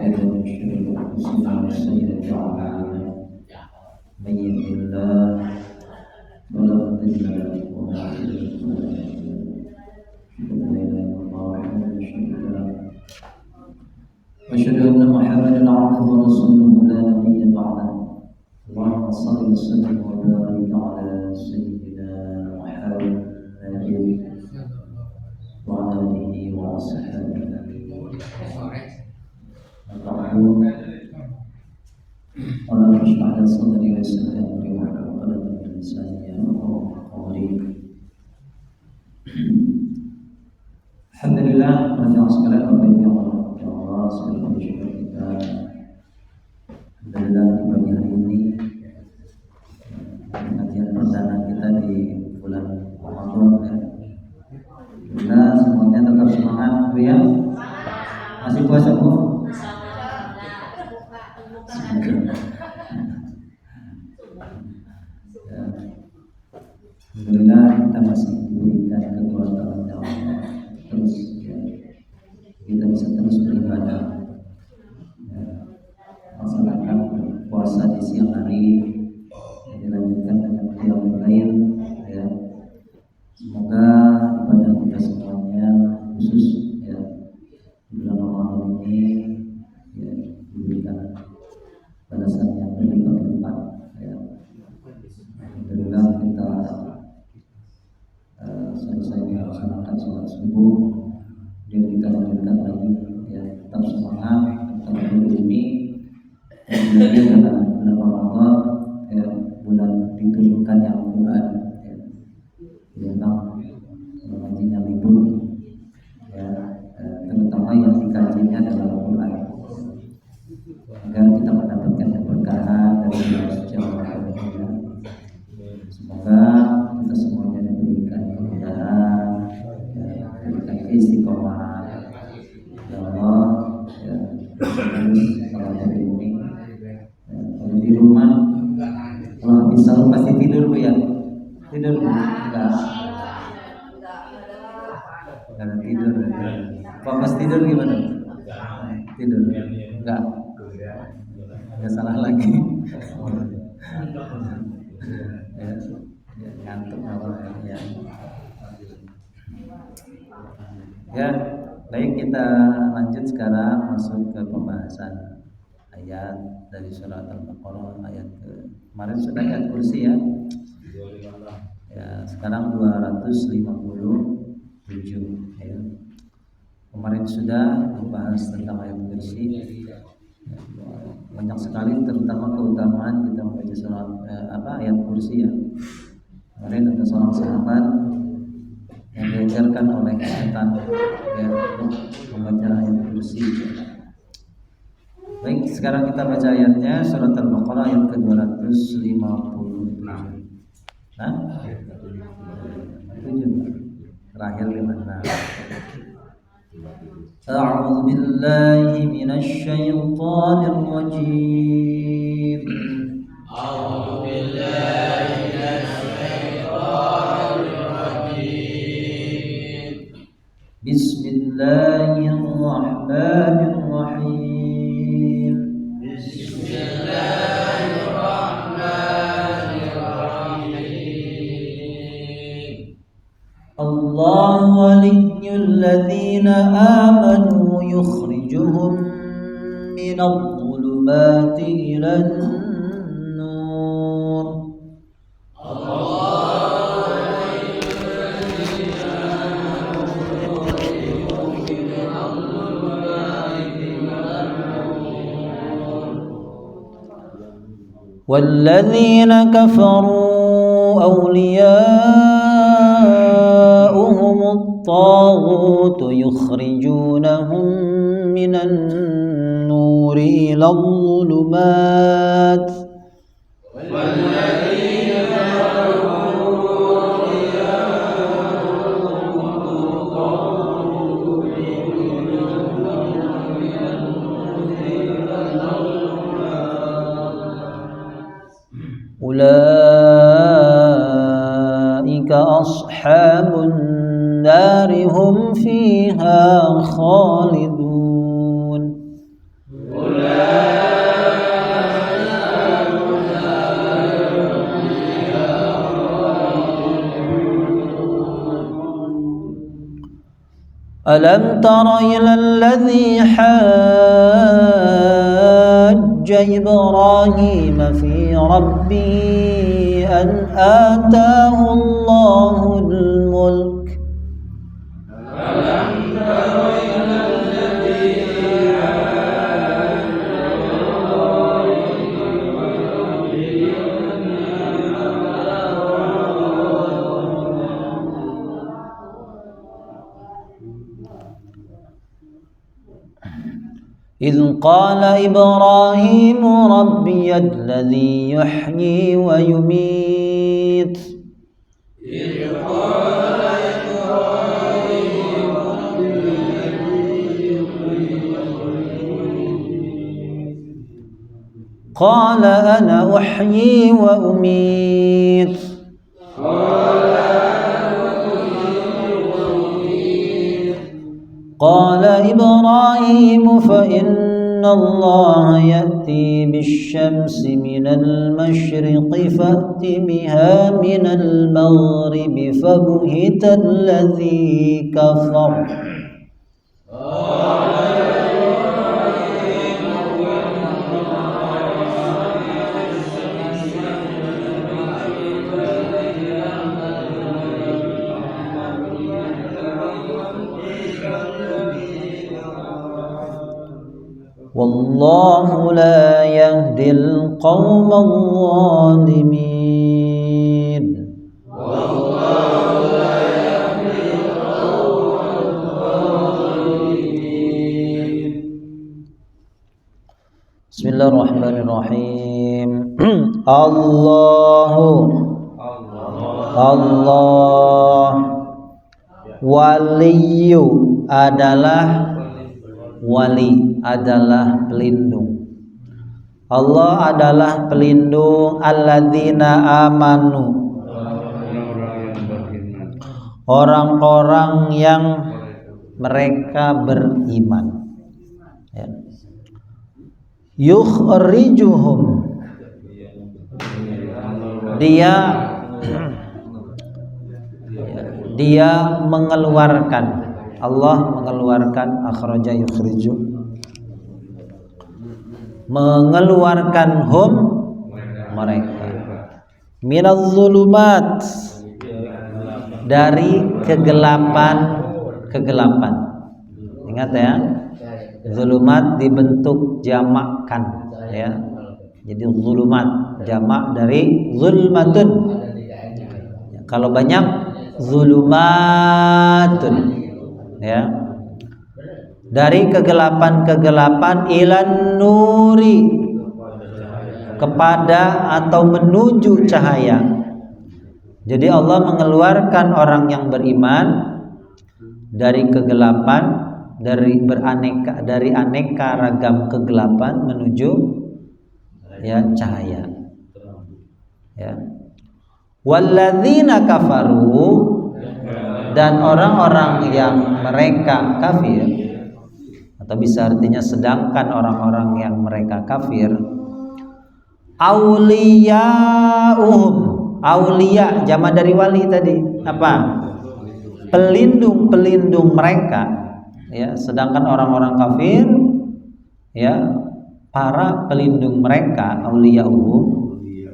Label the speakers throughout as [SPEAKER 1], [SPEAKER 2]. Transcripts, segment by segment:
[SPEAKER 1] بالله من شرور أنفسنا وسيئات أعمالنا من يهده الله فلا مضل له ومن يضلل فلا هادي له أشهد أن لا إله إلا الله وحده لا شريك له وأشهد أن محمدا عبده ورسوله لا نبي بعده اللهم صل وسلم وبارك على سيدنا محمد وعلى آله وصحبه اللهم اشرح لي صدري ويسر لي أمري واحلل عقدة من لساني يفقهوا قولي. Alhamdulillah, mendengar sekalian Bapak Ibu yang Allah segala puji syukur kita. Alhamdulillah di pagi hari ini pengajian perdana kita di bulan Ramadan ya. Alhamdulillah semuanya tetap semangat Bu ya. Masih puasa Bu? Ya. Alhamdulillah kita masih diberikan kekuatan Allah. Terus ya, kita bisa terus beribadah ya, melaksanakan puasa di siang hari dilanjutkan dengan qiyamul lail ya. Semoga ibadah kita semuanya khusus ya di bulan Ramadan ini ya, diberikan balasan yang berlipat-lipat ya. Alhamdulillah kita selesai melaksanakan sholat subuh, dia kita lanjutkan lagi ya, tetap semangat, tetap berbumi. Ini adalah bulan Ramadan ya, bulan diturunkan yang Al-Quran ya. Memang mengajinya libur ya, terutama yang dikajinya adalah Al-Quran agar kita mendapatkan keberkahan dari Allah Subhanahu wa taala. Semoga kita semuanya diberikan kemudahan ya, diberikan istiqomah ya Allah ya. Terus kalau ada ini ya, kalau di rumah kalau bisa pasti tidur Bu ya. Tidur Bu? Enggak ada tidur ya. Pas tidur gimana? Tidur? Enggak salah lagi ya, ngantuk apa ya. Ya, baik kita lanjut sekarang masuk ke pembahasan ayat dari surat Al-Baqarah ayat kemarin sudah ayat kursi ya. Ya, sekarang 257 ya. Kemarin sudah membahas tentang ayat kursi. Ya, banyak sekali terutama keutamaan kita membaca surat ayat kursi ya. Kemarin ada seorang sahabat yang diajarkan oleh setan ya untuk membaca ayat kursi. Baik, sekarang kita baca ayatnya surat Al-Baqarah ayat ke-257. Nah, 7 terakhir di mana? A'udzu billahi minasy syaithanir rajim. A'udzu billahi minasy syaitanir rajim. Bismillahirrahmanirrahim. Bismillahirrahmanirrahim. Allahu waliyyul ladzina amanu yukhrijuhum minadh dhulumati ilan nur. والذين كفروا أولياؤهم الطاغوت يخرجونهم من النور إلى الظلمات والذين كفروا أولياؤهم الطاغوت يخرجونهم من النور إلى الظلمات أولئك أصحاب النار هم فيها خالدون.
[SPEAKER 2] Alam tara ilal ladzi hajja Ibrahim fi Rabbi an atahu Allahul mulk. Alam tara ilal ladzi إذ قال إبراهيم ربي الذي يحيي ويميت إذ قال إبراهيم ربي الذي يحيي ويميت قال أنا أحيي وأميت قال إبراهيم فإن الله يأتي بالشمس من المشرق فأت بها من المغرب فبهت الذي كفر والله لا يهدي القوم الظالمين. Bismillahirrahmanirrahim. Allah waliyu adalah wali, adalah pelindung. Allah adalah pelindung alladzina amanu, orang-orang yang mereka beriman. Ya. Yukhrijuhum, dia mengeluarkan, Allah mengeluarkan, akhraja yukhriju, mengeluarkan hum, mereka, minaz zulumat, dari kegelapan. Ingat ya, zulumat dibentuk jamakkan ya. Jadi zulumat jamak dari zulmatun. Kalau banyak zulumatun ya. Dari kegelapan ilan nuri, kepada atau menuju cahaya. Jadi Allah mengeluarkan orang yang beriman dari kegelapan, dari aneka ragam kegelapan menuju ya cahaya. Ya. Walladzina kafaru, dan orang-orang yang mereka kafir, atau bisa artinya sedangkan orang-orang yang mereka kafir, auliya'uhum, auliya jama dari wali tadi, apa? Pelindung mereka ya, sedangkan orang-orang kafir ya, para pelindung mereka auliya'uhum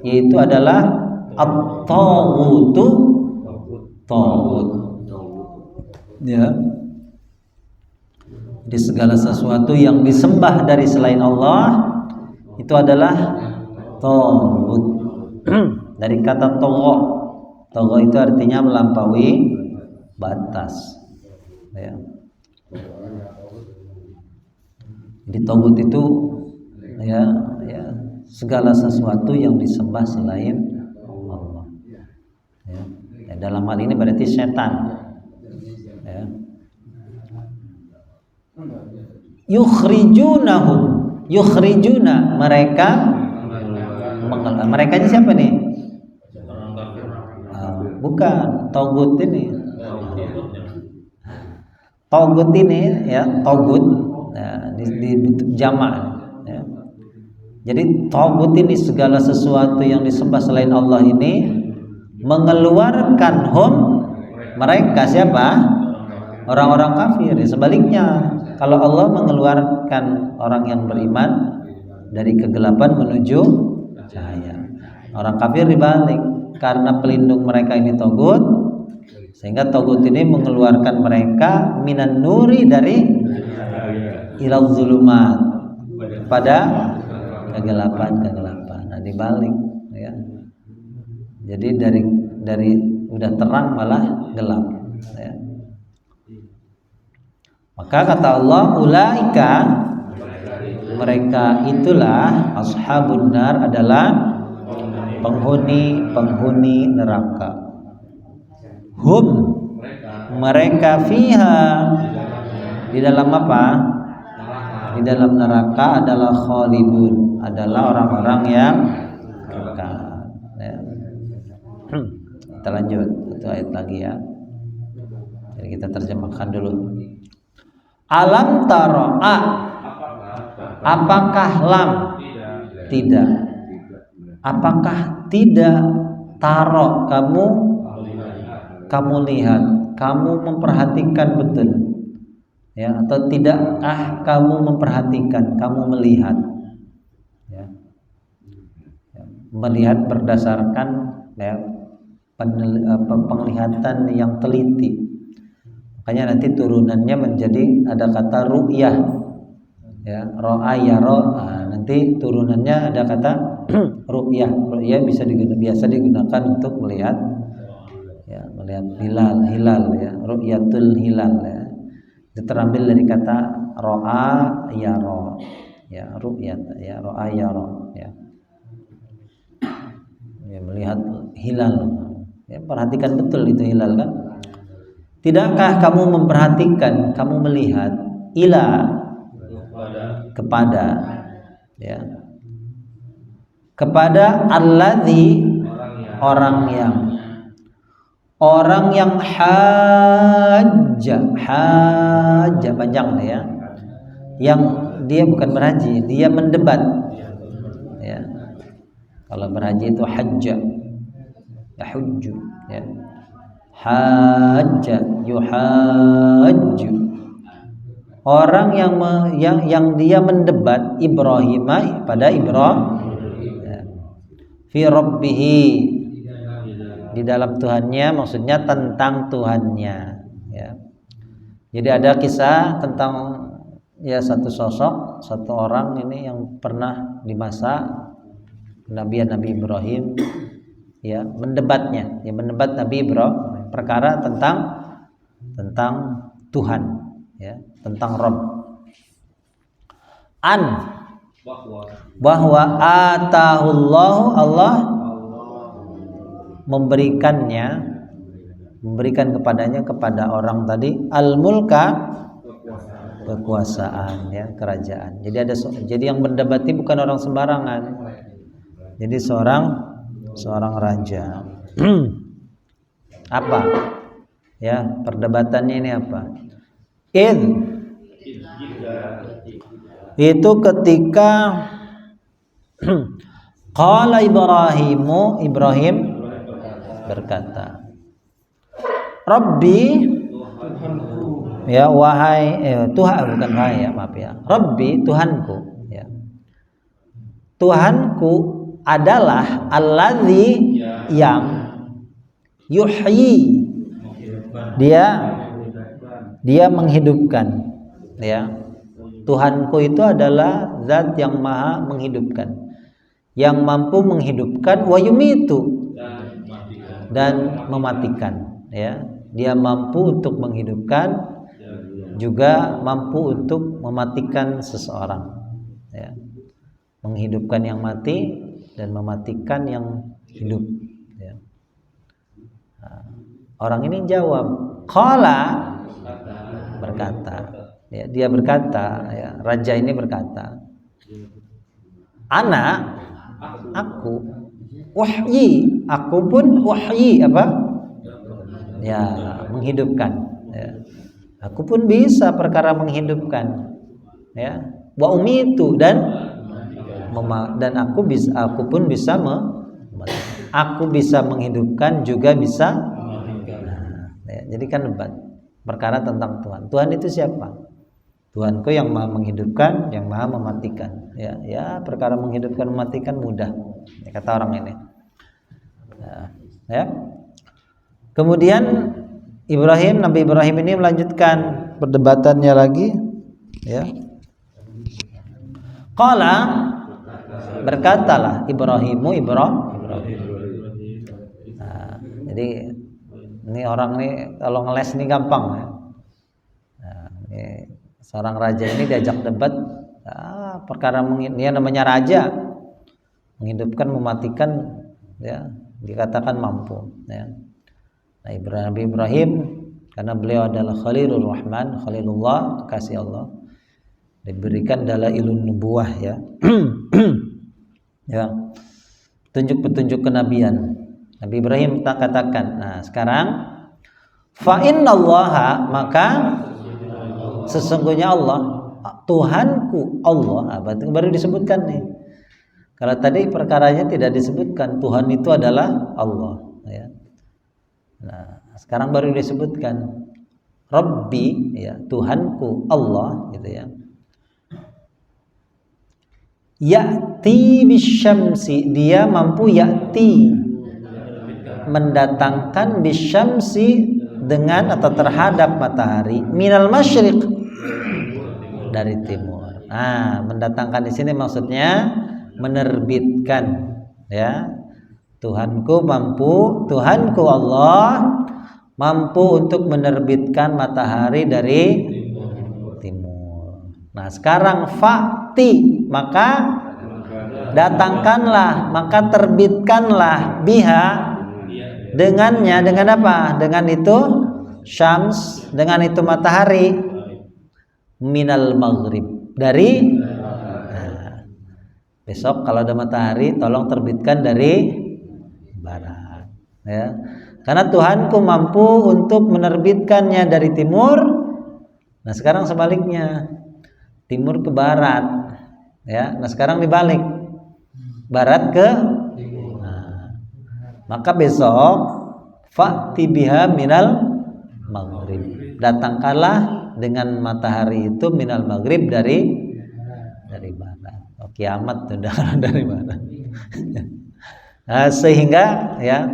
[SPEAKER 2] yaitu adalah at-taghutu, taghut ya. Di segala sesuatu yang disembah dari selain Allah itu adalah taghut. Dari kata tagha itu artinya melampaui batas ya. Di taghut itu ya segala sesuatu yang disembah selain Allah ya. Dalam hal ini berarti setan ya. Yukhrijuna merekanya siapa nih? Bukan taghut ini. Taghut ini ya, taghut ya, di jamak ya. Jadi taghut ini segala sesuatu yang disembah selain Allah ini mengeluarkan hum, mereka siapa? orang-orang kafir. Ya, sebaliknya, kalau Allah mengeluarkan orang yang beriman dari kegelapan menuju cahaya, orang kafir dibalik, karena pelindung mereka ini togut, sehingga togut ini mengeluarkan mereka minan nuri dari ilal zulumat pada kegelapan. Nah, dibalik ya. Jadi dari udah terang malah gelap ya. Maka kata Allah, ulaika, mereka itulah ashabun nar, adalah penghuni neraka. Hum, mereka fiha, di dalam apa? Di dalam neraka adalah khalidun, adalah orang-orang yang kekal ya. Kita lanjut satu ayat lagi ya. Jadi kita terjemahkan dulu. Alam taro, apakah lam? Tidak. Apakah tidak taro, kamu lihat, kamu memperhatikan betul ya, atau tidakkah kamu memperhatikan, kamu melihat ya. Melihat berdasarkan ya, penglihatan yang teliti. Makanya nanti turunannya menjadi ada kata ru'yah ya, ro'a yaro. Nah, nanti turunannya ada kata ru'yah. Ru'yah biasa digunakan untuk melihat ya, melihat hilal ya, ru'yatul hilal ya. Itu terambil dari kata ro'a yaro ya, ru'yat ya, ro'a yaro ya. Ya, melihat hilal ya, perhatikan betul itu hilal kan. Tidakkah kamu memperhatikan, kamu melihat ila, kepada ya, kepada alladzi, orang yang hajja panjang ya, yang dia bukan berhaji, dia mendebat ya. Kalau berhaji itu hajja, yahujju ya, hajja yuhajju, orang yang dia mendebat Ibrahim pada Ibrahim ya. Fi rabbihi, di dalam Tuhannya, maksudnya tentang Tuhannya ya. Jadi ada kisah tentang ya satu sosok, satu orang ini yang pernah di masa Nabi Ibrahim ya, mendebatnya, ya mendebat Nabi Ibrahim perkara tentang Tuhan ya, tentang Rabb. Bahwa atahullahu, Allah memberikan kepadanya, kepada orang tadi, al-mulka, kekuasaan ya, kerajaan. Jadi yang mendebati bukan orang sembarangan. Jadi seorang raja. Apa? Ya, perdebatannya ini apa? Itu ketika qala Ibrahim berkata, Rabbi ya, wahai Tuhan, bukan wahai ya, maaf ya. Rabbi, Tuhanku ya. Tuhanku adalah alladzi, yang yuhyi, dia menghidupkan ya. Tuhanku itu adalah zat yang maha menghidupkan, yang mampu menghidupkan, wa yumitu, dan mematikan ya. Dia mampu untuk menghidupkan, juga mampu untuk mematikan seseorang ya. Menghidupkan yang mati dan mematikan yang hidup ya. Nah, orang ini jawab, qala, berkata ya, dia berkata ya, raja ini berkata, aku wahyi, aku pun wahyi apa ya, menghidupkan ya. Aku pun bisa perkara menghidupkan ya, wa umitu, dan aku pun bisa aku bisa menghidupkan, juga bisa ya, jadi kan debat perkara tentang Tuhan. Tuhan itu siapa? Tuhanku yang maha menghidupkan, yang maha mematikan. Ya, perkara menghidupkan mematikan mudah, ya, kata orang ini. Ya. Kemudian Nabi Ibrahim ini melanjutkan perdebatannya lagi. Ya. Qala, berkatalah Ibrahim. Nah, jadi ini orang nih kalau ngeles nih gampang ya. Nah, ini seorang raja ini diajak debat, perkara dia namanya raja, menghidupkan mematikan, ya, dikatakan mampu. Ya. Nah, Nabi Ibrahim karena beliau adalah Khalilur Rahman, Khalilullah, kasih Allah, diberikan dalailun nubuwah, ya. Ya. Petunjuk-petunjuk kenabian. Nabi Ibrahim tak katakan. Nah, sekarang fa innallaha, maka sesungguhnya Allah, Tuhanku Allah, baru disebutkan nih. Kalau tadi perkaranya tidak disebutkan, Tuhan itu adalah Allah, ya. Nah, sekarang baru disebutkan Rabbi, ya, Tuhanku Allah, gitu ya. Ya'ti bisyamsi, dia mampu ya'ti, mendatangkan bisyamsi, dengan atau terhadap matahari, minal masyriq, dari timur. Nah, mendatangkan di sini maksudnya menerbitkan, ya. Tuhanku Allah mampu untuk menerbitkan matahari dari timur. Nah, sekarang fa'ti, maka datangkanlah, maka terbitkanlah, biha, dengannya, dengan apa? Dengan itu syams, dengan itu matahari, minal maghrib, dari besok kalau ada matahari tolong terbitkan dari barat, ya. Karena Tuhanku mampu untuk menerbitkannya dari timur. Nah, sekarang sebaliknya, timur ke barat, ya. Nah, sekarang dibalik, barat ke maka besok fa'ti biha minal maghrib, datangkanlah dengan matahari itu minal maghrib, dari barat. Oh, kiamat sudah dari barat. Nah, sehingga, ya,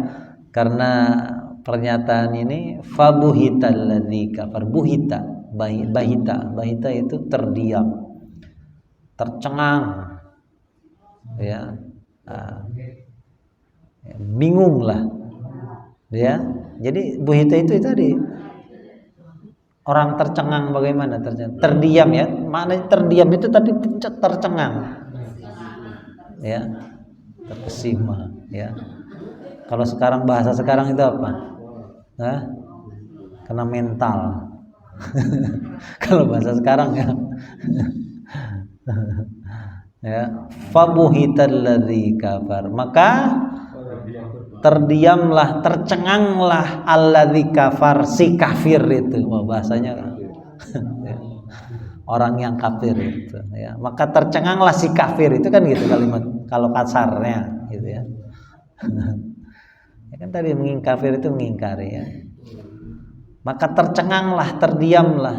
[SPEAKER 2] karena pernyataan ini fabuhital ladzi kafar, bahita itu terdiam, tercengang, ya. Bingung lah, ya. Jadi buhita itu tadi orang tercengang. Bagaimana terdiam, ya, maknanya terdiam itu tadi tercengang, ya, terkesima, ya. Kalau sekarang, bahasa sekarang itu apa? Kena mental. Kalau bahasa sekarang, ya. Ya, fabuhital ladzi kafar, maka terdiamlah, tercenganglah alladzi kafar, si kafir itu. Bahasanya orang yang kafir itu, ya. Maka tercenganglah si kafir itu, kan gitu kalimat kalau kasarnya, gitu, ya. Ya kan tadi kafir itu mengingkari, ya. Maka tercenganglah, terdiamlah,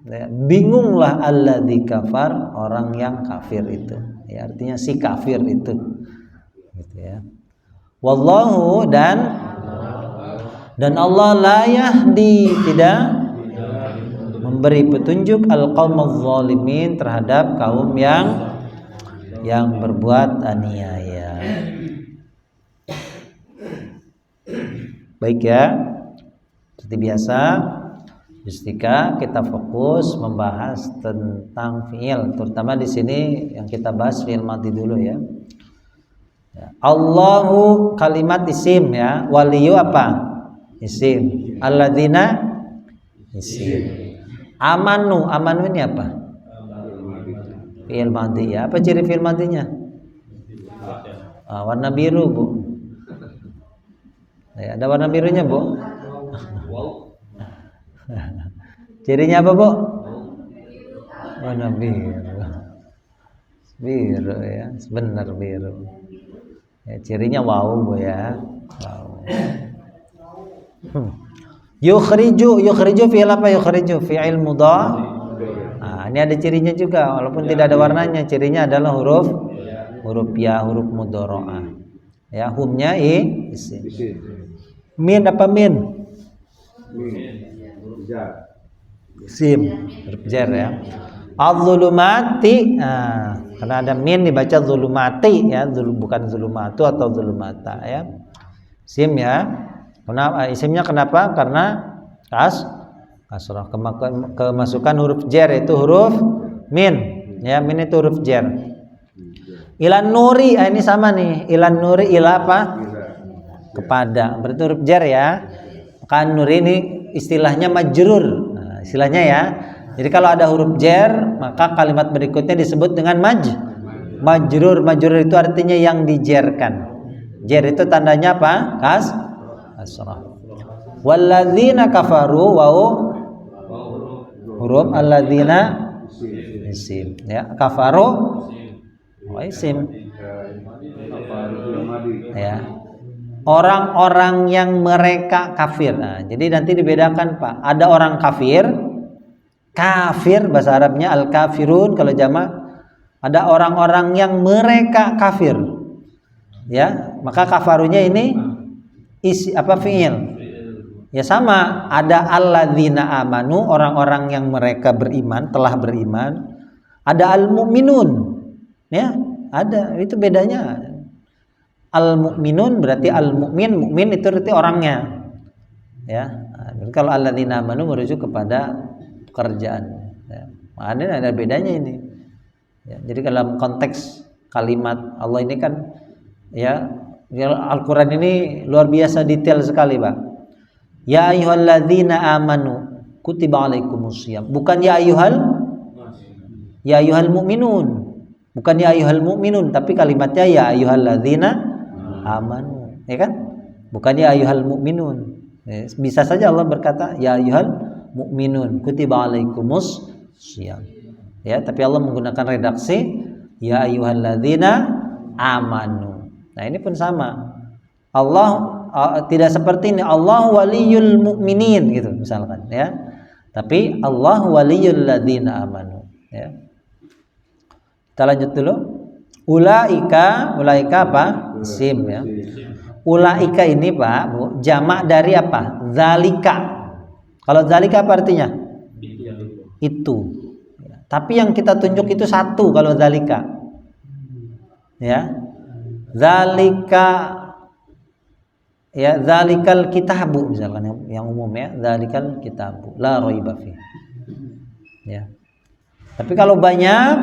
[SPEAKER 2] ya, bingunglah alladzi kafar, orang yang kafir itu, ya, artinya si kafir itu, gitu, ya. Wallahu, dan Allah la yahdi, tidak memberi petunjuk al-qaumaz zalimin, terhadap kaum yang berbuat aniaya. Baik, ya. Seperti biasa, Justika kita fokus membahas tentang fiil, terutama di sini yang kita bahas fiil madhi dulu, ya. Allahu kalimat isim, ya. Waliyu apa? Isim. Alladzina isim. Amanu ini apa? Fiil madhi, ya. Apa ciri fiil madhinya? Warna biru, Bu. Ya, ada warna birunya, Bu. Cirinya apa, Bu? Warna biru. Biru, ya. Benar, biru. Ya, cirinya wow, Bu, ya. Wow. Yukhriju fi'il apa? Yukhriju fi'il mudhari'. Nah, ini ada cirinya juga walaupun tidak ada warnanya. Cirinya adalah huruf ya, huruf mudhara'ah. Ya, humnya isim. Min apa min? Isim, huruf jar ya. Az-zulumati. Nah, karena ada min dibaca zulumati ya, bukan zulumatu atau zulumata ya. Isim ya. Kenapa isimnya kenapa? Karena kasrah. Kemasukan huruf jar itu huruf min ya, min itu huruf jar. Ilan nuri, ini sama nih. Ilan nuri, ila apa? Kepada, berarti huruf jar ya. Kan nuri ini istilahnya majrur. Nah, istilahnya ya. Jadi kalau ada huruf jar, maka kalimat berikutnya disebut dengan majrur. Majrur itu artinya yang dijarkan. Jar itu tandanya apa? Kasrah. Walladzina kafaru huruf alladzina isim ya. Kafaru isim ya. Orang-orang yang mereka kafir. Nah, jadi nanti dibedakan Pak. Ada orang kafir bahasa Arabnya al-kafirun kalau jamak. Ada orang-orang yang mereka kafir. Ya, maka kafarunya ini fi'il. Ya sama, ada alladzina amanu, orang-orang yang mereka beriman, telah beriman. Ada al-mu'minun. Ya, ada. Itu bedanya. Al-mu'minun berarti mu'min itu berarti orangnya. Ya. Nah, kalau alladzina amanu merujuk kepada pekerjaan. Ya. Ada bedanya ini. Ya, jadi dalam konteks kalimat Allah ini kan ya, Al-Qur'an ini luar biasa detail sekali, Pak. Ya ayyuhalladzina amanu kutiba alaikumusiyam. Bukan ya ayyuhal mu'minun. Bukan ya ayyuhal mu'minun, tapi kalimatnya ya ayyuhalladzina amanu, ya kan? Bukan ya ayyuhal mu'minun. Bisa saja Allah berkata ya ayyuhal mu'minun kutiba alaikumusiyam. Ya, tapi Allah menggunakan redaksi ya ayyuhalladzina amanu. Nah, ini pun sama. Allah tidak seperti ini Allah waliyul mu'minin gitu misalkan ya. Tapi Allah waliyul ladzina amanu ya. Kita lanjut dulu. Ulaika apa? Isim ya. Ulaika ini Pak, Bu, jamak dari apa? Zalika. Kalau zalika apa artinya? Itu. Tapi yang kita tunjuk itu satu kalau zalika. Ya. Zalika ya, zalikal kitabu misalkan yang umum ya, zalikal kitabu la raiba fi. Ya. Tapi kalau banyak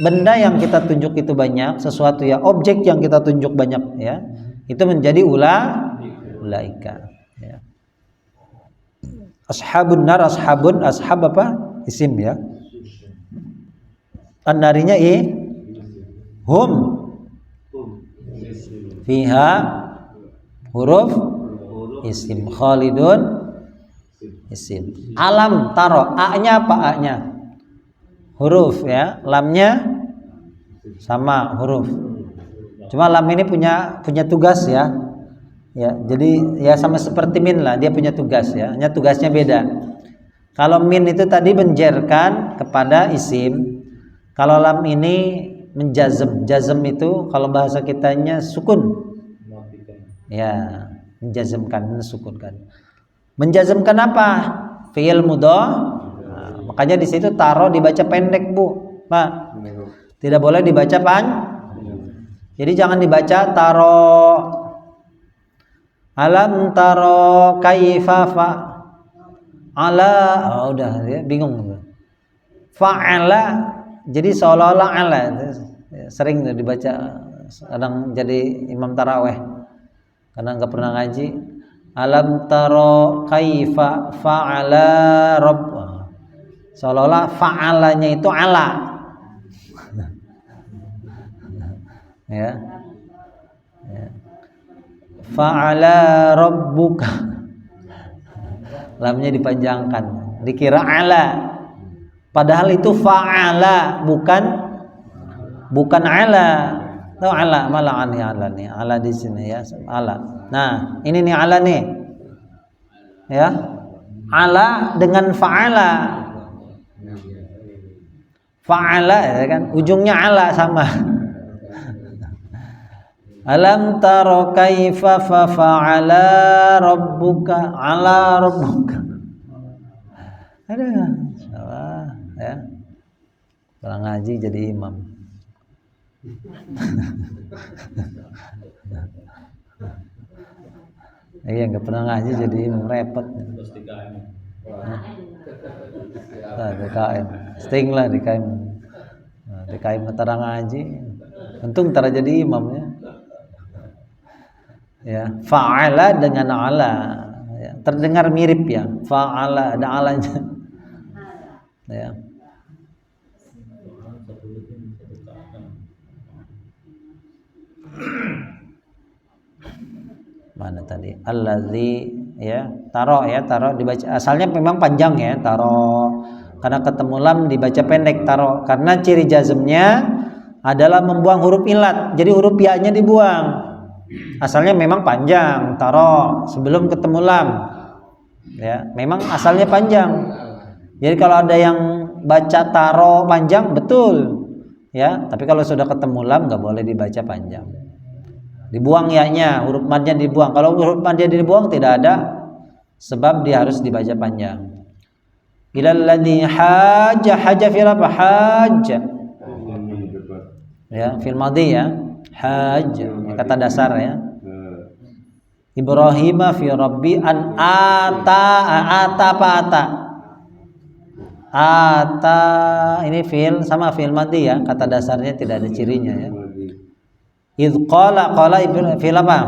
[SPEAKER 2] benda yang kita tunjuk itu banyak, sesuatu ya, objek yang kita tunjuk banyak ya, itu menjadi ulaika ya. Ashabun nar, ashab apa? Isim ya. An-narinya hum fiha huruf isim, khalidun isim. Alam taro, a-nya apa? A-nya huruf ya, lamnya sama huruf. Cuma lam ini punya tugas ya. Ya, jadi ya sama seperti min lah, dia punya tugas ya. Hanya tugasnya beda. Kalau min itu tadi menjerkan kepada isim. Kalau lam ini menjazm. Jazm itu kalau bahasa kitanya sukun. Ya, menjazmkan, mensukunkan. Menjazmkan apa? Fi'il mudhari'. Nah, makanya di situ taro dibaca pendek, Bu. Pak. Tidak boleh dibaca Jadi jangan dibaca taro. Alam taro kaifa ala. Oh, udah ya, bingung. Fa'ala. Jadi seolah-olah ala. Sering dibaca, kadang jadi imam taraweh. Karena nggak pernah ngaji. Alam taro kaifa fa'ala rabb. Seolah-olah fa'alanya itu ala. Ya. Fa'ala rabbuka. Lamnya dipanjangkan, dikira ala. Padahal itu fa'ala, bukan ala. Tahu ala, malah ala nih. Ala di sini ya, ala. Nah, ini nih ala nih. Ya. Ala dengan fa'ala. Fa'ala ya kan, ujungnya ala sama. Alam taro kaifa fa'ala rabbuka ala rabbuka. Ada salah ya. Orang ngaji jadi imam. Iya nggak pernah ngaji jadi imam repot. Nah, DKM, sting lah DKM. Nah, DKM tara ngaji, untung tara jadi imamnya. Ya, fa'ala dengan ala, ya, terdengar mirip ya. Fa'ala ada alanya. Ya. Mana tadi? Allazi ya, taro dibaca asalnya memang panjang ya, taro. Karena ketemu lam dibaca pendek taro. Karena ciri jazmnya adalah membuang huruf ilat. Jadi huruf ya-nya dibuang. Asalnya memang panjang taro sebelum ketemu lam. Ya, memang asalnya panjang. Jadi kalau ada yang baca taro panjang betul. Ya, tapi kalau sudah ketemu lam nggak boleh dibaca panjang. Dibuang ya-nya, huruf madnya dibuang. Kalau huruf madnya dibuang tidak ada sebab dia harus dibaca panjang. Ilal ladzi haja fil apa? Haja. Ya, fil madhi ya. Haja, kata dasar ya. Ibrahim fi rabbi an ata ini fil sama fil madhi ya, kata dasarnya tidak ada cirinya ya. Idh qala fil apa?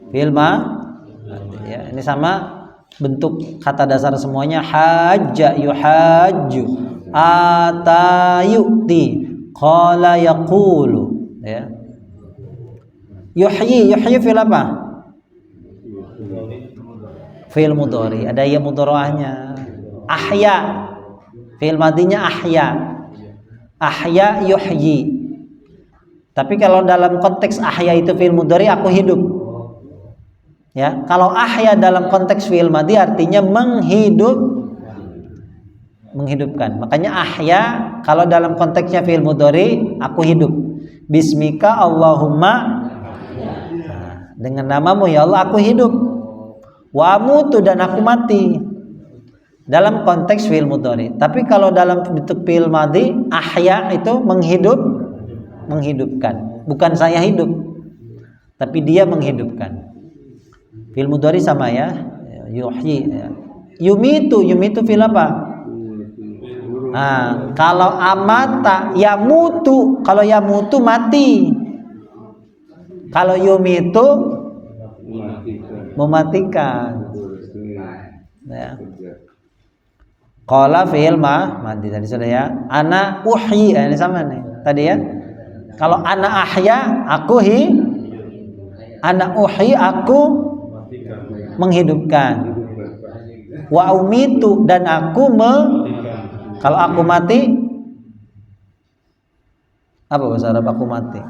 [SPEAKER 2] Fil ma ya, ini sama bentuk kata dasar semuanya. Hajja yuhajju, ata yu'ti, qala yaqulu ya. Yuhyi fil apa? Fil mudhari, ada ya mudhara'ahnya. Ahya fil madinya ahya yuhyi. Tapi kalau dalam konteks ahya itu fi'il mudhari, aku hidup. Ya, kalau ahya dalam konteks fi'il madhi artinya menghidupkan. Makanya ahya kalau dalam konteksnya fi'il mudhari, aku hidup. Bismika Allahumma, nah, dengan namamu ya Allah aku hidup. Wa amutu, dan aku mati. Dalam konteks fi'il mudhari. Tapi kalau dalam bentuk fi'il madhi, ahya itu menghidupkan, bukan saya hidup, tapi dia menghidupkan. Fil mudhari sama ya, yuhyi ya. Yumitu fil apa? Nah, kalau amata yamutu, kalau yamutu mati, kalau yumitu mematikan ya. Qala fi'il madi tadi sudah ya. Ana uhyi, ini sama nih tadi ya. Kalau ana ahya, aku ana uhyi, aku menghidupkan. Wa umitu, dan aku kalau aku mati, apa bahasa Arab aku mati?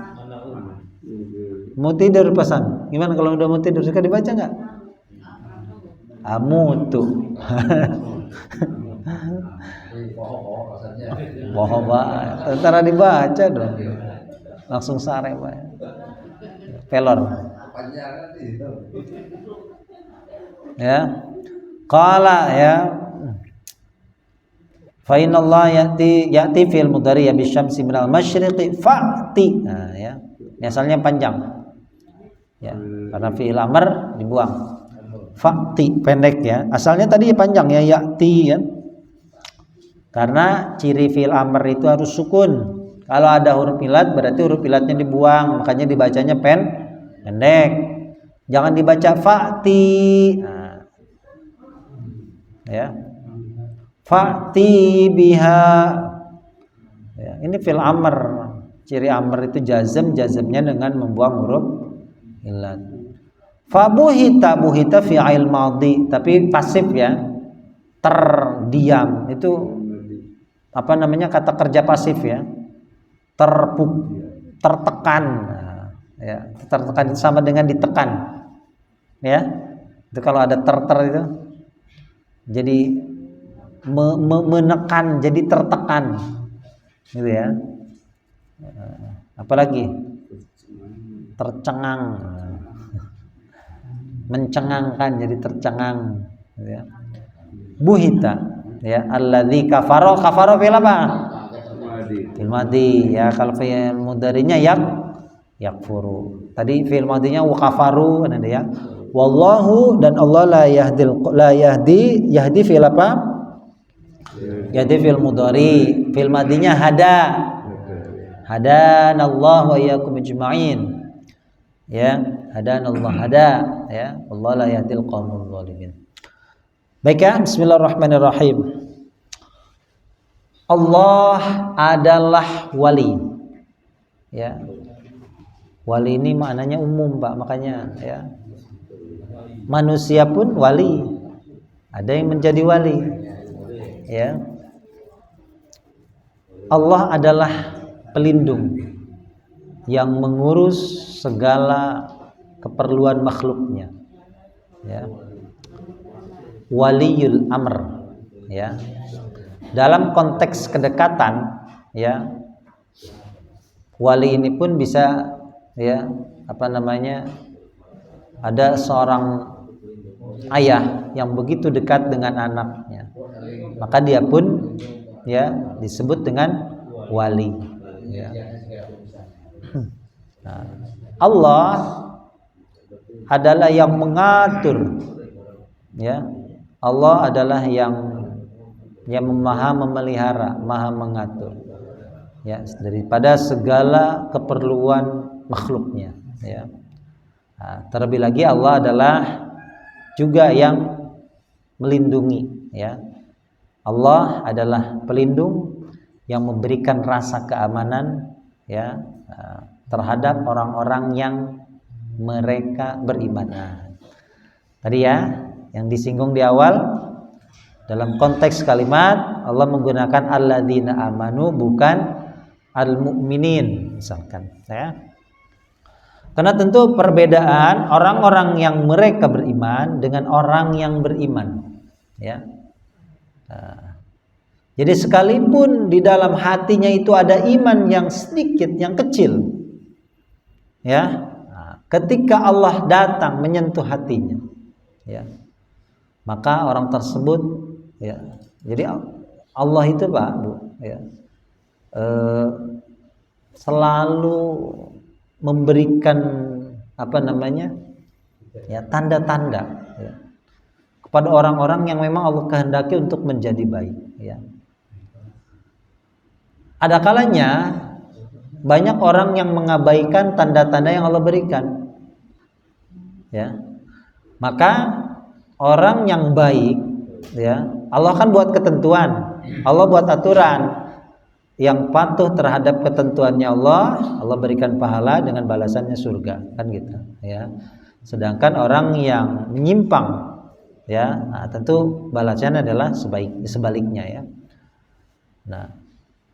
[SPEAKER 2] Mau tidur pesan. Gimana kalau udah mau tidur, suka dibaca nggak? Amutu. Bohong banget. Ntar dibaca dong. Langsung sare Pak. Pelor. Ya. Qala ya. Fa innallaha ya'ti fil mudhari ya bisyamsi minal masyriqi fa'ti. Nah ya. Ini asalnya panjang. Ya, karena fi'il amr dibuang. Fa'ti pendek ya. Asalnya tadi panjang ya, ya'ti ya. Karena ciri fi'il amr itu harus sukun. Kalau ada huruf ilat berarti huruf ilatnya dibuang, makanya dibacanya pendek. Jangan dibaca fa'ti. Nah, ya. Fa'ti biha. Ya, ini fi'il amr. Ciri amr itu jazmnya dengan membuang huruf ilat. Fabuhita fi'il madhi, tapi pasif ya. Terdiam itu apa namanya, kata kerja pasif ya. Tertekan, ya, tertekan sama dengan ditekan, ya. Itu kalau ada ter itu jadi menekan, jadi tertekan, gitu ya. Apalagi tercengang, mencengangkan, jadi tercengang, gitu ya. Buhita, ya, alladzi kafaro fil apa? Fil madi, ya. Kalau fi'il mudhari'nya yakfuru. Tadi fi'il madinya wa kafaru, ada ya. Wallahu, dan Allah yahdi fi'il apa? Yahdi fi'il mudhari. Fi'il madinya hadanallahu wa iyyakum ajma'in. Ya, hadanallahu ya. Allah la yahdil qaumaz zalimin. Baik ya, bismillahirrahmanirrahim. Allah adalah wali. Ya. Wali ini maknanya umum, Pak, makanya ya. Manusia pun wali. Ada yang menjadi wali. Ya. Allah adalah pelindung yang mengurus segala keperluan makhluknya. Ya. Waliyul amr, ya. Dalam konteks kedekatan, ya, wali ini pun bisa, ya, apa namanya, ada seorang ayah yang begitu dekat dengan anaknya, maka dia pun, ya, disebut dengan wali, ya. Nah, Allah adalah yang mengatur, ya. Allah adalah yang maha memelihara, maha mengatur, ya, daripada segala keperluan makhluknya, ya. Nah, terlebih lagi Allah adalah juga yang melindungi, ya. Allah adalah pelindung yang memberikan rasa keamanan, ya, terhadap orang-orang yang mereka beriman. Nah, tadi ya yang disinggung di awal, dalam konteks kalimat Allah menggunakan alladzina amanu, bukan al-mu'minin misalkan, ya. Karena tentu perbedaan orang-orang yang mereka beriman dengan orang yang beriman, ya. Nah, jadi sekalipun di dalam hatinya itu ada iman yang sedikit, yang kecil, ya. Nah, ketika Allah datang menyentuh hatinya, ya, maka orang tersebut, ya, jadi Allah itu, Pak, Bu, ya, selalu memberikan apa namanya, ya, tanda-tanda, ya, kepada orang-orang yang memang Allah kehendaki untuk menjadi baik, ya. Ada kalanya banyak orang yang mengabaikan tanda-tanda yang Allah berikan, ya. Maka orang yang baik, ya, Allah kan buat ketentuan, Allah buat aturan, yang patuh terhadap ketentuannya Allah berikan pahala dengan balasannya surga, kan gitu, ya. Sedangkan orang yang menyimpang, ya, nah, tentu balasannya adalah sebaliknya, ya. Nah,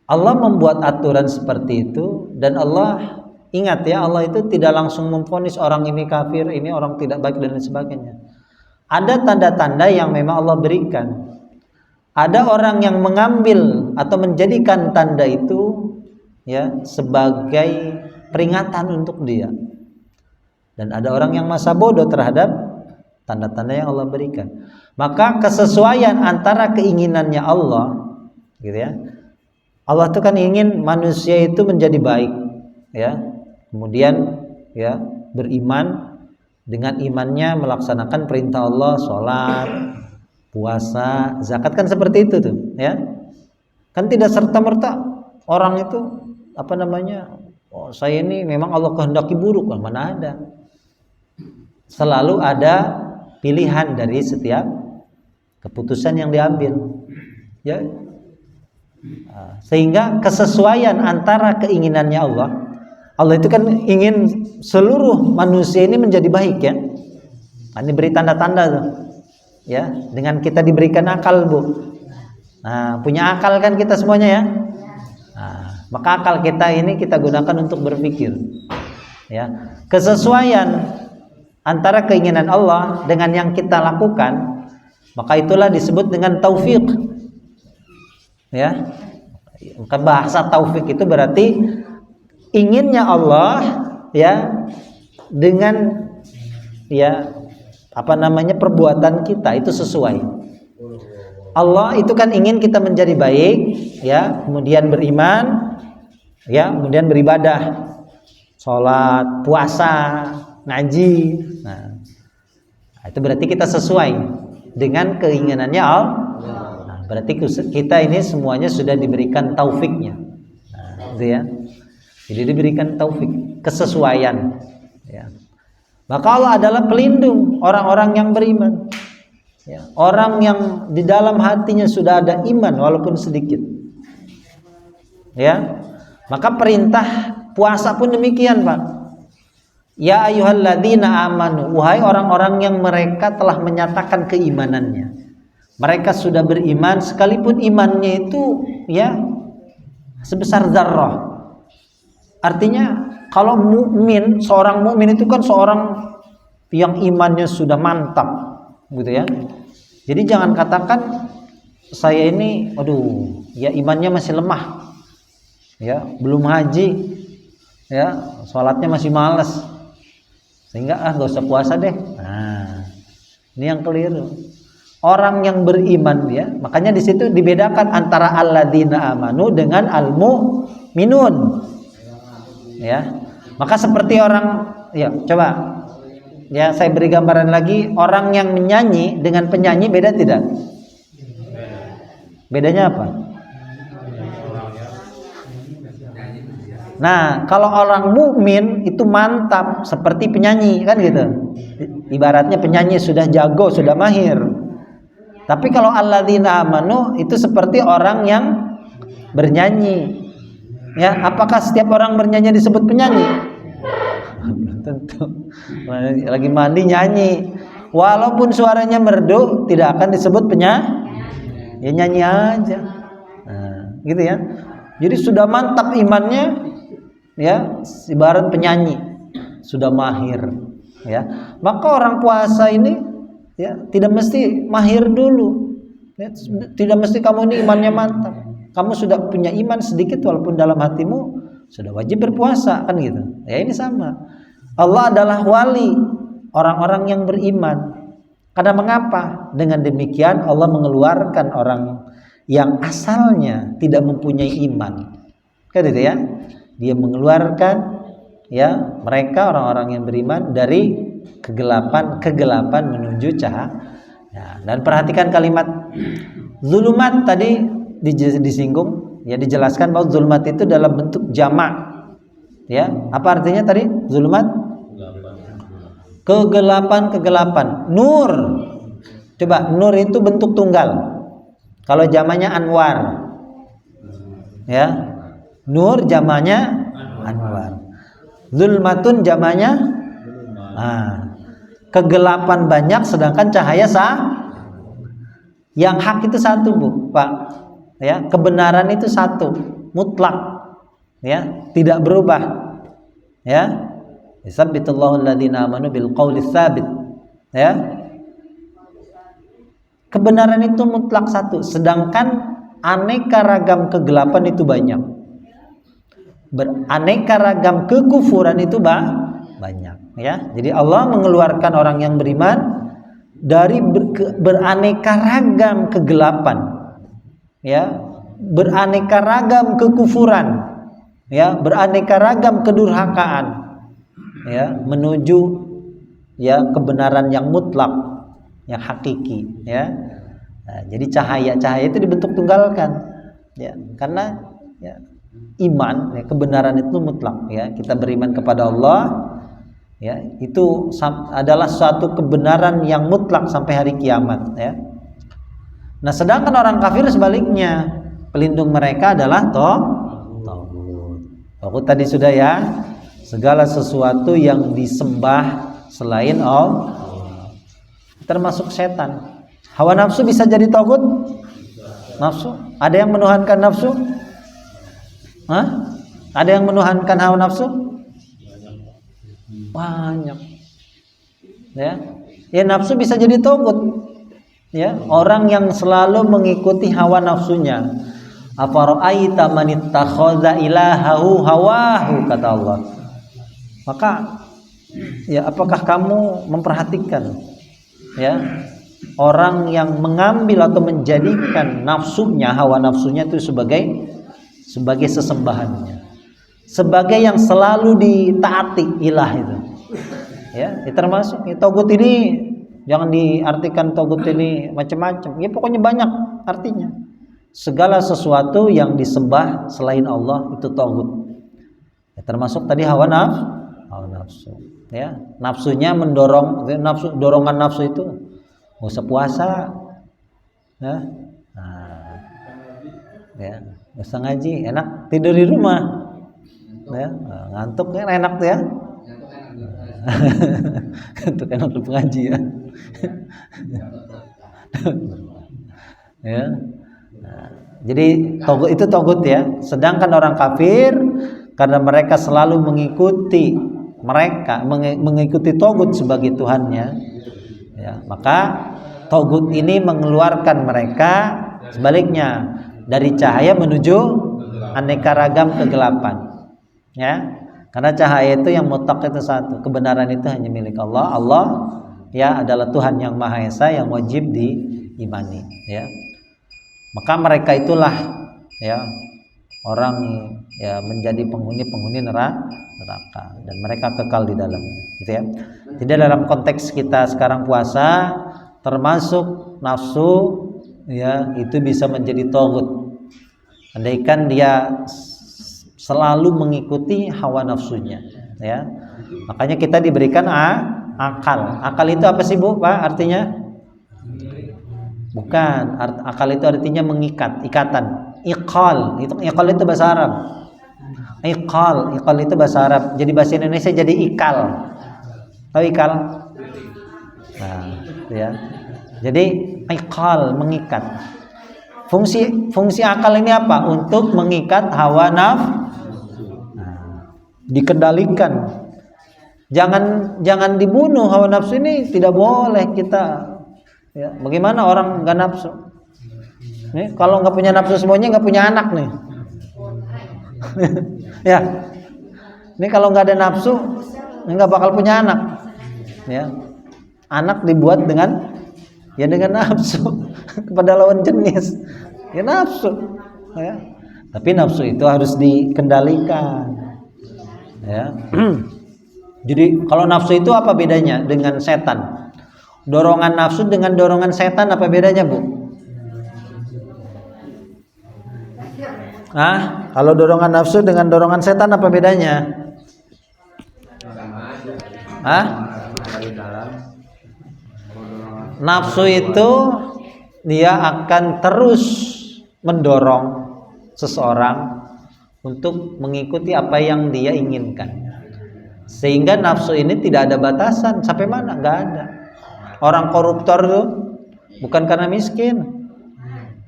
[SPEAKER 2] Allah membuat aturan seperti itu, dan Allah, ingat ya, Allah itu tidak langsung memvonis orang ini kafir, ini orang tidak baik dan lain sebagainya. Ada tanda-tanda yang memang Allah berikan. Ada orang yang mengambil atau menjadikan tanda itu, ya, sebagai peringatan untuk dia. Dan ada orang yang masa bodoh terhadap tanda-tanda yang Allah berikan. Maka kesesuaian antara keinginannya Allah, gitu ya. Allah itu kan ingin manusia itu menjadi baik, ya. Kemudian, ya, beriman, dengan imannya melaksanakan perintah Allah, sholat, puasa, zakat, kan seperti itu tuh, ya. Kan tidak serta-merta orang itu apa namanya, oh, saya ini memang Allah kehendaki buruk, mana ada. Selalu ada pilihan dari setiap keputusan yang diambil, ya. Sehingga kesesuaian antara keinginannya Allah itu kan ingin seluruh manusia ini menjadi baik, ya. Ini beri tanda-tanda tuh, ya, dengan kita diberikan akal, Bu. Nah, punya akal kan kita semuanya, ya. Nah, maka akal kita ini kita gunakan untuk berpikir, ya. Kesesuaian antara keinginan Allah dengan yang kita lakukan, Maka itulah disebut dengan taufik. Ya. Maka bahasa taufik itu berarti inginnya Allah ya dengan ya perbuatan kita itu sesuai. Allah itu kan ingin kita menjadi baik ya, kemudian beriman ya, kemudian beribadah, sholat, puasa, ngaji. Nah, itu berarti kita sesuai dengan keinginannya Allah. Nah, berarti kita ini semuanya sudah diberikan taufiknya. Nah, gitu ya. Jadi diberikan taufik, kesesuaian ya. Maka Allah adalah pelindung orang-orang yang beriman ya. Orang yang di dalam hatinya sudah ada iman walaupun sedikit ya. Maka perintah puasa pun demikian, Pak. Ya ayyuhalladzina amanu, wahai orang-orang yang mereka telah menyatakan keimanannya. Mereka sudah beriman sekalipun imannya itu ya sebesar zarrah. Artinya kalau mukmin, seorang mukmin itu kan seorang yang imannya sudah mantap, gitu ya. Jadi jangan katakan saya ini, aduh, ya imannya masih lemah, ya belum haji, ya sholatnya masih malas, sehingga gak usah puasa deh. Nah, ini yang keliru. Orang yang beriman ya, makanya di situ dibedakan antara alladzina amanu dengan al-mu'minun. Ya, maka seperti orang ya coba ya saya beri gambaran lagi, orang yang menyanyi dengan penyanyi beda tidak? Bedanya apa? Nah, kalau orang mukmin itu mantap seperti penyanyi kan gitu. Ibaratnya penyanyi sudah jago, sudah mahir. Tapi kalau alladzina amanu itu seperti orang yang bernyanyi. Ya, apakah setiap orang bernyanyi disebut penyanyi? Tentu. Lagi mandi nyanyi, walaupun suaranya merdu tidak akan disebut penyanyi. Ya nyanyi aja. Nah, gitu ya. Jadi sudah mantap imannya, ya ibarat penyanyi, sudah mahir. Ya, maka orang puasa ini, ya tidak mesti mahir dulu. Ya, tidak mesti kamu ini imannya mantap. Kamu sudah punya iman sedikit walaupun dalam hatimu sudah wajib berpuasa kan gitu. Ya ini sama. Allah adalah wali orang-orang yang beriman. Karena mengapa? Dengan demikian Allah mengeluarkan orang yang asalnya tidak mempunyai iman. Kan gitu ya. Dia mengeluarkan ya mereka orang-orang yang beriman dari kegelapan menuju cahaya. Ya, dan perhatikan kalimat zulumat tadi disinggung ya, dijelaskan bahwa zulumat itu dalam bentuk jamak ya. Apa artinya tadi zulumat? Kegelapan. Nur, coba nur itu bentuk tunggal, kalau jamaknya anwar ya. Nur jamaknya anwar, zulmatun jamaknya kegelapan banyak sedangkan cahaya yang hak itu satu, Bu, Pak. Ya, kebenaran itu satu, mutlak. Ya, tidak berubah. Ya. Yusabbitullahu alladzina amanu bil qawli tsabit. Ya. Kebenaran itu mutlak satu, sedangkan aneka ragam kegelapan itu banyak. Beraneka ragam kekufuran itu banyak, ya. Jadi Allah mengeluarkan orang yang beriman dari beraneka ragam kegelapan. Ya, beraneka ragam kekufuran, ya, beraneka ragam kedurhakaan, ya, menuju ya kebenaran yang mutlak, yang hakiki, ya. Nah, jadi cahaya itu dibentuk tunggalkan, ya, karena ya, iman, ya, kebenaran itu mutlak, ya. Kita beriman kepada Allah, ya, itu adalah suatu kebenaran yang mutlak sampai hari kiamat, ya. Nah, sedangkan orang kafir sebaliknya, pelindung mereka adalah taghut. Taghut tadi sudah ya, segala sesuatu yang disembah selain Allah, termasuk setan. Hawa nafsu bisa jadi taghut? Nafsu? Ada yang menuhankan nafsu? Hah? Ada yang menuhankan hawa nafsu? Banyak. Ya, nafsu bisa jadi taghut. Ya, orang yang selalu mengikuti hawa nafsunya. Afara'aita man ittakhadha ilahahu hawahu, kata Allah. Maka ya, apakah kamu memperhatikan ya orang yang mengambil atau menjadikan nafsunya, hawa nafsunya itu sebagai sesembahannya, sebagai yang selalu ditaati ilah itu. Ya, termasuk ya, togut ini jangan diartikan togut ini macam-macam. Ya pokoknya banyak artinya. Segala sesuatu yang disembah selain Allah itu togut. Ya, termasuk tadi hawa nafsu. Ya, nafsunya mendorong, dorongan nafsu itu nggak usah puasa, ya, ya, nggak usah ngaji, enak tidur di rumah, ya, ngantuk kan enak tuh ya, ngantuk enak di pengaji ya, ya. Jadi togut itu togut ya. Sedangkan orang kafir karena mereka selalu mengikuti togut sebagai Tuhannya, ya, maka togut ini mengeluarkan mereka sebaliknya dari cahaya menuju aneka ragam kegelapan, ya. Karena cahaya itu yang mutlak itu satu, kebenaran itu hanya milik Allah. Allah ya adalah Tuhan yang Maha Esa yang wajib diimani, ya. Maka mereka itulah ya orang ya menjadi penghuni neraka dan mereka kekal di dalamnya, gitu ya. Tidak dalam konteks kita sekarang puasa, termasuk nafsu ya itu bisa menjadi togut. Andaikan dia selalu mengikuti hawa nafsunya, ya. Makanya kita diberikan akal. Akal itu apa sih Bu, Pak? Artinya? Bukan, akal itu artinya mengikat, ikatan. Iqal itu bahasa Arab. Iqal itu bahasa Arab. Jadi bahasa Indonesia jadi ikal. Tahu ikal? Nah, ya. Jadi iqal, mengikat. Fungsi akal ini apa? Untuk mengikat hawa nafsu. Nah, dikendalikan. Jangan dibunuh hawa nafsu ini, tidak boleh kita. Ya, bagaimana orang nggak nafsu? Nih, kalau nggak punya nafsu semuanya nggak punya anak nih. Ya, ini kalau nggak ada nafsu nggak bakal punya anak. Ya, anak dibuat dengan nafsu kepada lawan jenis. Ya nafsu. Ya. Tapi nafsu itu harus dikendalikan. Ya. Jadi kalau nafsu itu apa bedanya dengan setan? Dorongan nafsu dengan dorongan setan apa bedanya, Bu? Kalau dorongan nafsu dengan dorongan setan apa bedanya? Nafsu itu dia akan terus mendorong seseorang untuk mengikuti apa yang dia inginkan. Sehingga nafsu ini tidak ada batasan sampai mana, nggak ada. Orang koruptor tuh bukan karena miskin,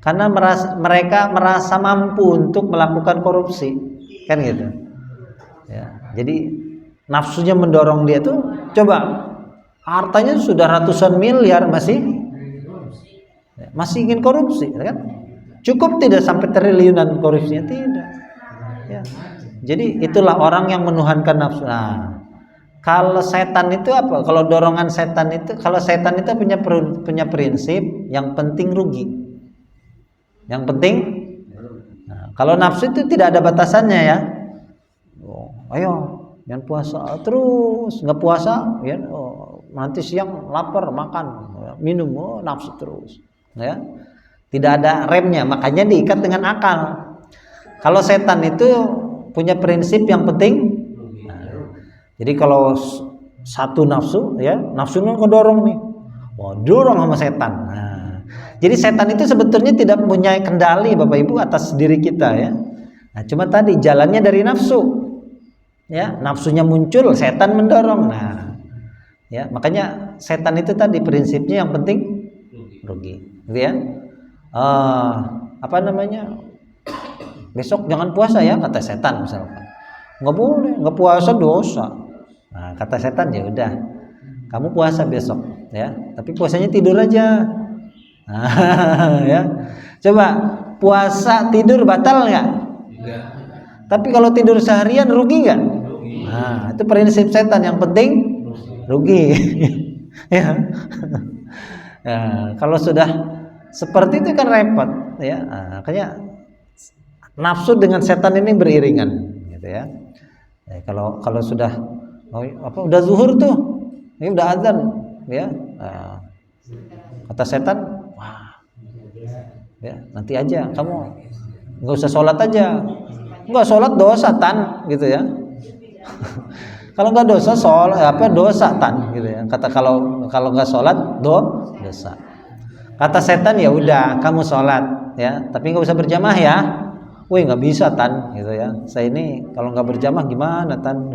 [SPEAKER 2] karena mereka merasa mampu untuk melakukan korupsi, kan gitu. Ya, jadi nafsunya mendorong dia tuh, coba hartanya sudah ratusan miliar masih ingin korupsi, kan? Cukup tidak sampai triliunan korupsinya, tidak. Ya. Jadi itulah orang yang menuhankan nafsu. Nah, kalau setan itu apa? Kalau dorongan setan itu, kalau setan itu punya prinsip yang penting rugi. Yang penting. Nah, kalau nafsu itu tidak ada batasannya ya. Ayo, jangan puasa terus, nggak puasa, ya. Nanti siang lapar makan, minum, nafsu terus, ya. Tidak ada remnya, makanya diikat dengan akal. Kalau setan itu punya prinsip yang penting. Jadi kalau satu nafsu, ya nafsunya kedorong nih, dorong sama setan. Nah, jadi setan itu sebetulnya tidak punya kendali Bapak Ibu atas diri kita ya. Nah, cuma tadi jalannya dari nafsu, ya nafsunya muncul, setan mendorong. Nah, ya makanya setan itu tadi prinsipnya yang penting rugi, gitu ya. Apa namanya? Besok jangan puasa ya, kata setan misalkan. Nggak boleh, nggak puasa dosa. Nah, kata setan ya udah, kamu puasa besok ya, tapi puasanya tidur aja. Ya. Coba puasa tidur batal nggak?
[SPEAKER 3] Enggak.
[SPEAKER 2] Tapi kalau tidur seharian rugi nggak? Nah, itu prinsip setan, yang penting rugi. Ya. Ya, kalau sudah seperti itu kan repot, ya. Nah, makanya nafsu dengan setan ini beriringan, gitu ya. Ya, kalau sudah udah zuhur tuh, ini udah azan, ya. Nah, kata setan, wah, ya nanti aja kamu nggak usah sholat aja, nggak sholat dosa tan, gitu ya. Kalau nggak dosa dosa tan, gitu ya. Kata kalau nggak sholat dosa. Kata setan, ya udah kamu sholat, ya, tapi nggak usah berjamaah ya. Wih, nggak bisa tan, gitu ya. Saya ini kalau nggak berjamaah gimana tan?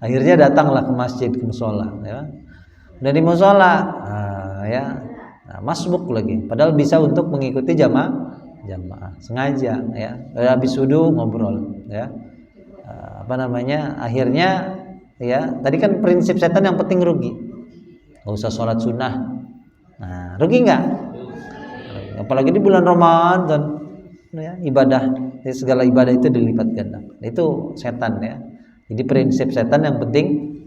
[SPEAKER 2] Akhirnya datanglah ke masjid, ke musola, ya. Udah di musola, ya, masbuk lagi. Padahal bisa untuk mengikuti jamaah, sengaja, ya. Habis wudu ngobrol, ya. Akhirnya, ya, tadi kan prinsip setan yang penting rugi. Nggak usah sholat sunnah. Nah, rugi nggak? Apalagi di bulan Ramadan, ya, ibadah, segala ibadah itu dilipat ganda. Itu setan, ya. Jadi prinsip setan yang penting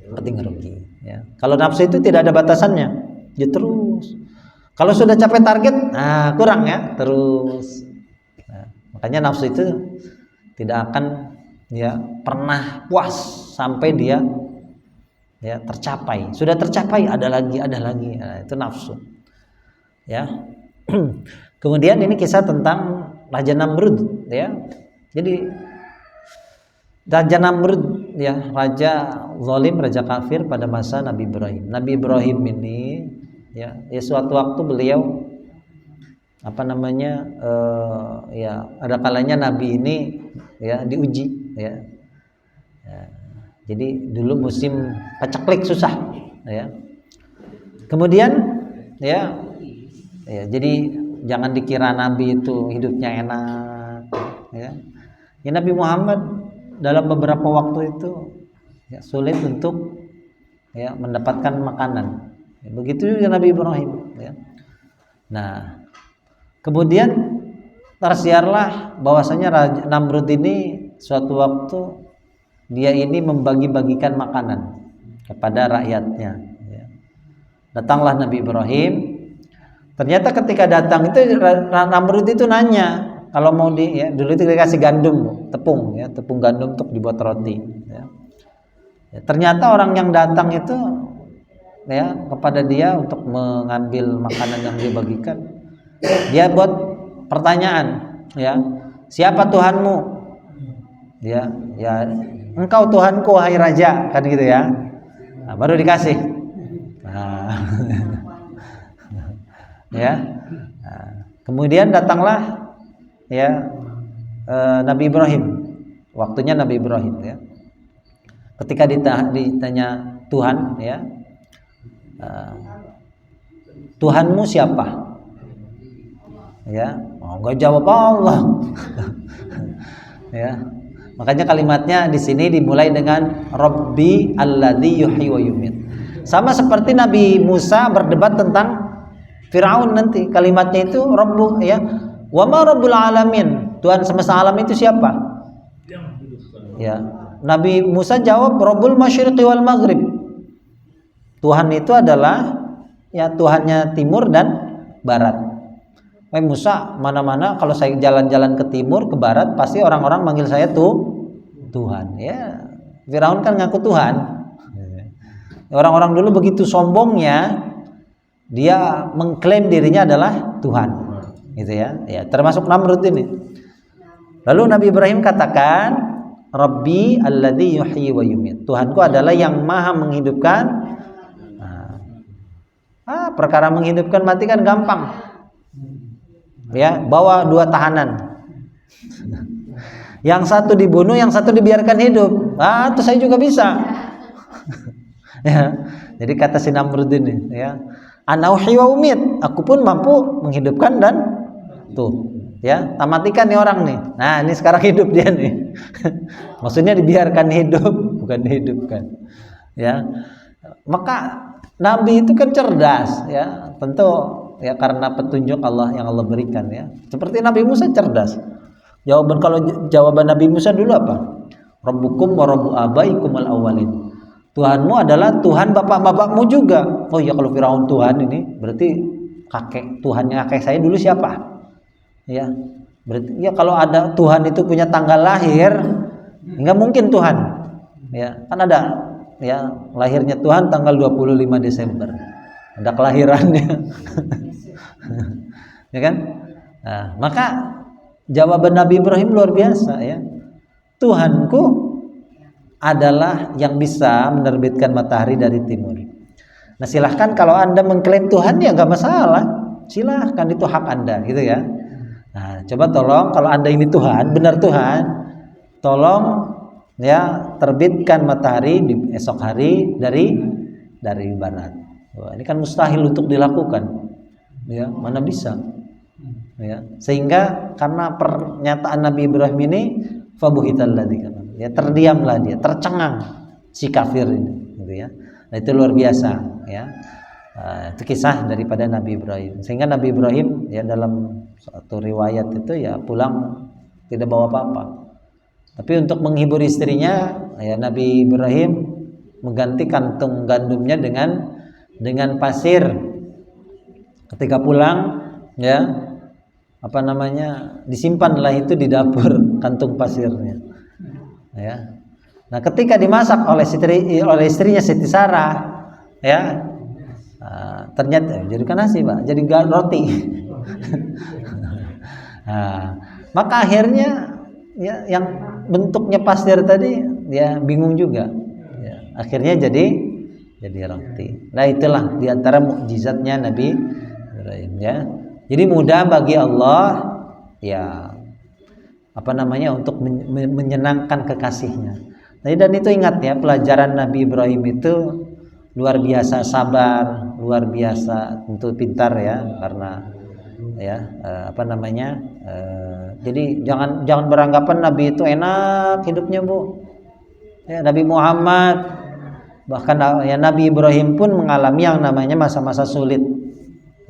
[SPEAKER 2] rugi, ya. Kalau nafsu itu tidak ada batasannya, ya terus. Kalau sudah capai target, kurang, ya, terus. Nah, makanya nafsu itu tidak akan, ya, pernah puas sampai dia, ya, tercapai. Sudah tercapai, ada lagi. Nah, itu nafsu, ya. Kemudian ini kisah tentang Raja Namrud, ya. Jadi Raja Namrud, ya, raja zalim, raja kafir pada masa Nabi Ibrahim. Nabi Ibrahim ini, ya suatu waktu beliau ya, ada kalanya Nabi ini, ya, diuji, ya. Jadi dulu musim paceklik susah, ya. Kemudian, ya, jadi jangan dikira Nabi itu hidupnya enak, ya. Ya, Nabi Muhammad dalam beberapa waktu itu, ya, sulit untuk, ya, mendapatkan makanan. Ya, begitu juga Nabi Ibrahim, ya. Nah, kemudian tersiarlah bahwasanya Raja Namrud ini suatu waktu dia ini membagi-bagikan makanan kepada rakyatnya, ya. Datanglah Nabi Ibrahim. Ternyata ketika datang itu Namrud itu nanya kalau mau ya, dulu itu dikasih gandum, tepung, ya, tepung gandum untuk dibuat roti, ya. Ya, ternyata orang yang datang itu, ya, kepada dia untuk mengambil makanan yang dia bagikan, dia buat pertanyaan, ya, siapa Tuhanmu? Ya, engkau Tuhanku wahai raja, kan gitu, ya. Nah, baru dikasih. Nah, ya. Nah, kemudian datanglah, ya, Nabi Ibrahim. Waktunya Nabi Ibrahim, ya. Ketika ditanya Tuhan, ya, Tuhanmu siapa? Ya, enggak jawab Allah. Ya. Makanya kalimatnya di sini dimulai dengan Rabbi alladzi yuhyi wa yumiit. Sama seperti Nabi Musa berdebat tentang Firaun nanti, kalimatnya itu Rabbu, ya, wa ma rabbul alamin, Tuhan semesta alam itu siapa? Ya, Nabi Musa jawab Rabbul masyriqi wal maghrib. Tuhan itu adalah, ya, Tuhannya timur dan barat. Musa, mana-mana kalau saya jalan-jalan ke timur, ke barat, pasti orang-orang manggil saya Tuhan. Ya, Firaun kan ngaku Tuhan. Orang-orang dulu begitu sombongnya, dia mengklaim dirinya adalah Tuhan, gitu, ya. Ya, termasuk Namrud ini. Lalu Nabi Ibrahim katakan, Rabbi alladzi yuhyi wa yumiit. Tuhanku adalah yang maha menghidupkan. Perkara menghidupkan mati kan gampang. Ya, bawa 2 tahanan. Yang satu dibunuh, yang satu dibiarkan hidup. Itu saya juga bisa. Ya. Jadi kata si Namrud ini, ya, ana uhyi wa umiit, aku pun mampu menghidupkan dan ya, tamatikan nih orang nih. Nah, ini sekarang hidup dia nih. Maksudnya dibiarkan hidup, bukan dihidupkan. Ya. Maka Nabi itu kan cerdas, ya. Tentu ya karena petunjuk Allah yang Allah berikan ya. Seperti Nabi Musa cerdas. Jawaban Nabi Musa dulu apa? Rabbukum wa rabbu abaikumul awwalin. Tuhanmu adalah Tuhan bapak-bapakmu juga. Oh ya, kalau Firaun Tuhan ini berarti Tuhannya kakek saya dulu siapa? Ya, berarti ya kalau ada Tuhan itu punya tanggal lahir, nggak mungkin Tuhan. Ya, kan ada ya lahirnya Tuhan tanggal 25 Desember. Ada kelahirannya. Ya kan? Nah, maka jawaban Nabi Ibrahim luar biasa ya. Tuhanku adalah yang bisa menerbitkan matahari dari timur. Nah, silahkan kalau Anda mengklaim Tuhan ya nggak masalah, silahkan, itu hak Anda gitu ya. Nah, coba tolong kalau Anda ini Tuhan, benar Tuhan, tolong ya terbitkan matahari di esok hari dari barat. Wah, ini kan mustahil untuk dilakukan, ya mana bisa, ya sehingga karena pernyataan Nabi Ibrahim ini fabuhital ladzi kafar. Ya terdiamlah dia, tercengang si kafir ini, gitu ya. Nah, itu luar biasa, ya. Itu kisah daripada Nabi Ibrahim. Sehingga Nabi Ibrahim ya dalam satu riwayat itu ya pulang tidak bawa apa-apa. Tapi untuk menghibur istrinya, ya Nabi Ibrahim mengganti kantung gandumnya dengan pasir. Ketika pulang, ya disimpanlah itu di dapur kantung pasirnya. Ya. Nah, ketika dimasak oleh istrinya Siti Sarah, ya ternyata jadikan nasi, Pak, jadi roti. Nah, maka akhirnya ya yang bentuknya pasir tadi ya bingung juga. Ya, akhirnya jadi roti. Nah, itulah diantara mukjizatnya Nabi Ibrahim ya. Jadi mudah bagi Allah ya untuk menyenangkan kekasihnya. Dan itu ingat ya, pelajaran Nabi Ibrahim itu luar biasa sabar, luar biasa tentu pintar ya, karena ya jadi jangan beranggapan Nabi itu enak hidupnya, Bu. Ya, Nabi Muhammad bahkan ya Nabi Ibrahim pun mengalami yang namanya masa-masa sulit.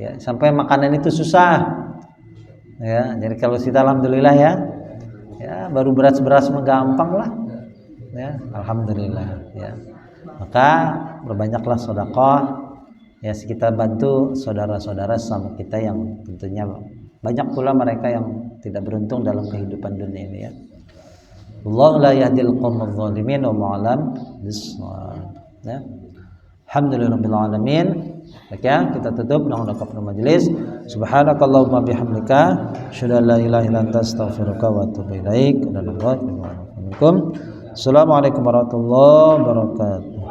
[SPEAKER 2] Ya, sampai makanan itu susah. Ya, jadi kalau kita alhamdulillah ya baru beras gampang lah. Ya, alhamdulillah ya. Maka berbanyaklah sedekah ya, kita bantu saudara-saudara sama kita yang tentunya banyak pula mereka yang tidak beruntung dalam kehidupan dunia ini ya. Wallahu la yahdil qaumadz zalimin wa ma'alam bissawab. Ya. Alhamdulillahirabbil alamin. Baik ya, kita tutup dengan kafaratul majelis. Subhanakallahumma bihamdika asyhadu an la ilaha illa anta astaghfiruka wa atubu ilaik. Assalamualaikum warahmatullahi wabarakatuh.